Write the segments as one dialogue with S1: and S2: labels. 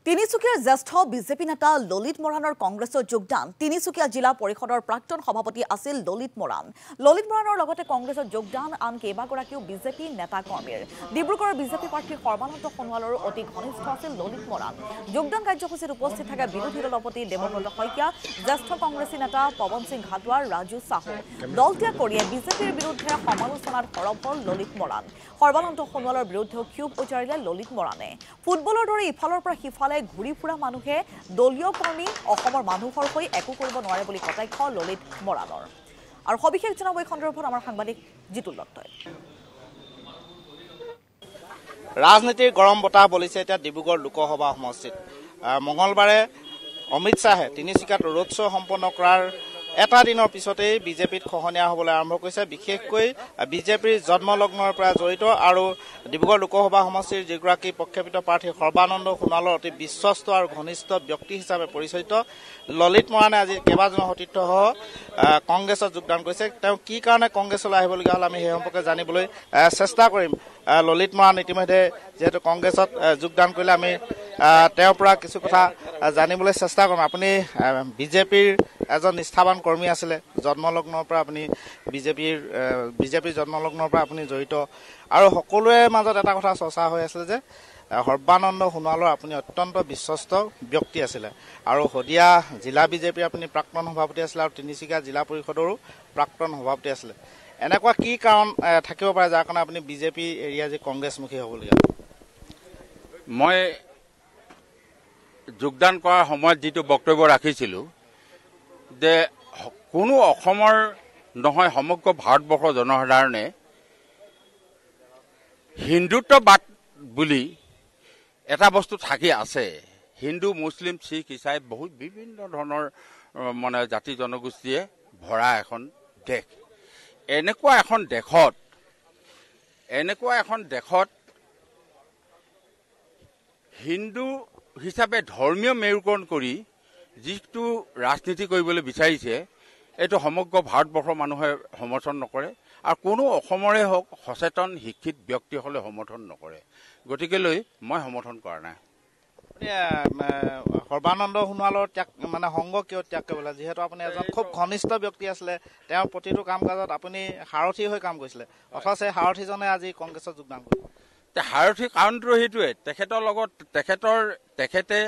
S1: তিনিচুকীয়াৰ জ্যেষ্ঠ বিজেপি নেতা ললিত মৰাণৰ কংগ্ৰেছত যোগদান। তিনিচুকীয়া জিলা পৰিষদৰ প্ৰাক্তন সভাপতি আছিল ললিত মৰাণ। ললিত মৰাণৰ লগতে কংগ্ৰেছত যোগদান আন কেইবাগৰাকীও বিজেপি নেতা কৰ্মীৰ। ডিব্ৰুগড়ৰ বিজেপি প্ৰাৰ্থী সৰ্বানন্দ সোণোৱালৰো অতি ঘনিষ্ঠ আছিল ললিত মৰাণ। যোগদান কাৰ্যসূচীত উপস্থিত থাকে বিৰোধী দলপতি দেৱব্ৰত শইকীয়া, জ্যেষ্ঠ কংগ্ৰেছী নেতা পৱন সিং ঘাটোৱাৰ, ৰাজু চাহু। দল ত্যাগ কৰিয়ে বিজেপিৰ বিৰুদ্ধে সমালোচনাত সৰব হ'ল ললিত মৰাণ। সৰ্বানন্দ সোণোৱালৰ বিৰুদ্ধেও ক্ষোভ উজাৰিলে ললিত মৰাণে। ফুটবলৰ দৰে ইফালৰ পৰা সিফালে ঘূৰি ফুৰা মানুহে দলীয় কৰ্মী অসমৰ মানুহৰ হৈ একো কৰিব নোৱাৰে বুলি কটাক্ষ ললিত মৰাণৰ। আৰু সবিশেষ জনাব এই সন্দৰ্ভত আমাৰ সাংবাদিক জিতুল দত্তই।
S2: ৰাজনীতিৰ গৰম বতাহ বলিছে এতিয়া ডিব্ৰুগড় লোকসভা সমষ্টিত। মঙলবাৰে অমিত শ্বাহে তিনিচুকীয়াত ৰোড শ্ব' সম্পন্ন কৰাৰ এটা দিনৰ পিছতেই বিজেপিত খহনীয়া হ'বলৈ আৰম্ভ কৰিছে। বিশেষকৈ বিজেপিৰ জন্মলগ্নৰ পৰা জড়িত আৰু ডিব্ৰুগড় লোকসভা সমষ্টিৰ যিগৰাকী প্ৰক্ষেপিত প্ৰাৰ্থী সৰ্বানন্দ সোণোৱালৰ অতি বিশ্বস্ত আৰু ঘনিষ্ঠ ব্যক্তি হিচাপে পৰিচিত ললিত মৰাণে আজি কেইবাজনো সতীৰ্থসহ কংগ্ৰেছত যোগদান কৰিছে। তেওঁ কি কাৰণে কংগ্ৰেছলৈ আহিবলগীয়া হ'ল আমি সেই সম্পৰ্কে জানিবলৈ চেষ্টা কৰিম। ললিত মৰাণ ইতিমধ্যে যিহেতু কংগ্ৰেছত যোগদান কৰিলে আমি তেওঁৰ পৰা কিছু কথা জানিবলৈ চেষ্টা কৰিম। আপুনি বিজেপিৰ এজন নিষ্ঠাৱান কৰ্মী আছিলে, জন্মলগ্নৰ পৰা আপুনি বিজেপিৰ জন্মলগ্নৰ পৰা আপুনি জড়িত আৰু সকলোৰে মাজত এটা কথা চৰ্চা হৈ আছিলে যে সৰ্বানন্দ সোণোৱালৰ আপুনি অত্যন্ত বিশ্বস্ত ব্যক্তি আছিলে আৰু শদিয়া জিলা বিজেপিৰ আপুনি প্ৰাক্তন সভাপতি আছিলে আৰু তিনিচুকীয়া জিলা পৰিষদৰো প্ৰাক্তন সভাপতি আছিলে। এনেকুৱা কি কাৰণ থাকিব পাৰে যাৰ কাৰণে আপুনি বিজেপি এৰি আজি কংগ্ৰেছমুখী হ'বলগীয়া?
S3: মই যোগদান কৰাৰ সময়ত যিটো বক্তব্য ৰাখিছিলোঁ যে কোনো অসমৰ নহয় সমগ্ৰ ভাৰতবৰ্ষৰ জনসাধাৰণে হিন্দুত্ববাদ বুলি এটা বস্তু থাকি আছে। হিন্দু, মুছলিম, শিখ, ইছাই বহুত বিভিন্ন ধৰণৰ মানে জাতি জনগোষ্ঠীয়ে ভৰা এখন দেশ। এনেকুৱা এখন দেশত হিন্দু হিচাপে ধৰ্মীয় মেৰুকৰণ কৰি যিটো ৰাজনীতি কৰিবলৈ বিচাৰিছে এইটো সমগ্ৰ ভাৰতবৰ্ষৰ মানুহে সমৰ্থন নকৰে আৰু কোনো অসমৰে হওক সচেতন শিক্ষিত ব্যক্তিসকলে সমৰ্থন নকৰে। গতিকেলৈ মই সমৰ্থন কৰা নাই। সৰ্বানন্দ সোণোৱালৰ ত্যাগ মানে সংগ কিয় ত্যাগ কৰিবলৈ? যিহেতু আপুনি এজন খুব ঘনিষ্ঠ ব্যক্তি আছিলে, তেওঁৰ প্ৰতিটো কাম কাজত আপুনি সাৰথি হৈ কাম কৰিছিলে, অথচ সেই সাৰথিজনে আজি কংগ্ৰেছত যোগদান কৰিলে। সাৰথি কাৰণটো সেইটোৱে, তেখেতৰ লগত তেখেতে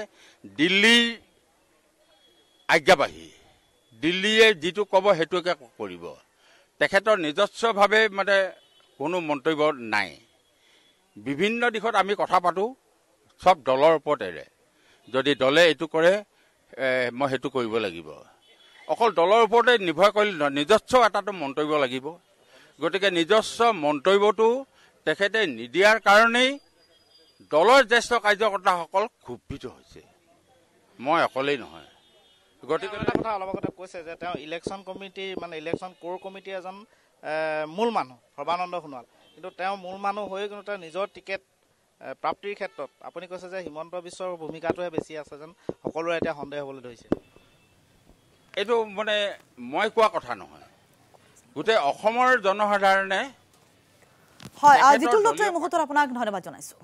S3: দিল্লীৰ আজ্ঞাবাহী, দিল্লীয়ে যিটো ক'ব সেইটোকে কৰিব। তেখেতৰ নিজস্বভাৱে মানে কোনো মন্তব্য নাই। বিভিন্ন দিশত আমি কথা পাতোঁ, চব দলৰ ওপৰত এৰে। যদি দলে এইটো কৰে মই সেইটো কৰিব লাগিব। অকল দলৰ ওপৰতে নিৰ্ভৰ কৰিলে নিজস্ব এটাটো মন্তব্য লাগিব। গতিকে নিজস্ব মন্তব্যটো তেখেতে নিদিয়াৰ কাৰণেই দলৰ জ্যেষ্ঠ কাৰ্যকৰ্তাসকল ক্ষুব্ধিত হৈছে, মই অকলেই নহয়। গতিকে
S2: এটা কথা অলপ আগতে কৈছে যে তেওঁ ইলেকশ্যন কমিটিৰ মানে ইলেকশ্যন কোৰ কমিটিৰ এজন মূল মানুহ সৰ্বানন্দ সোণোৱাল, কিন্তু তেওঁ মূল মানুহ হৈ কিন্তু তেওঁ নিজৰ টিকেট প্ৰাপ্তিৰ ক্ষেত্ৰত আপুনি কৈছে যে হিমন্ত বিশ্বৰ ভূমিকাটোহে বেছি আছে যেন সকলোৰে এতিয়া সন্দেহ হ'বলৈ ধৰিছে।
S3: এইটো মানে মই কোৱা কথা নহয়, গোটেই অসমৰ জনসাধাৰণে।
S1: হয়, জিতুল দত্ত এই মুহূৰ্তত আপোনাক ধন্যবাদ জনাইছোঁ।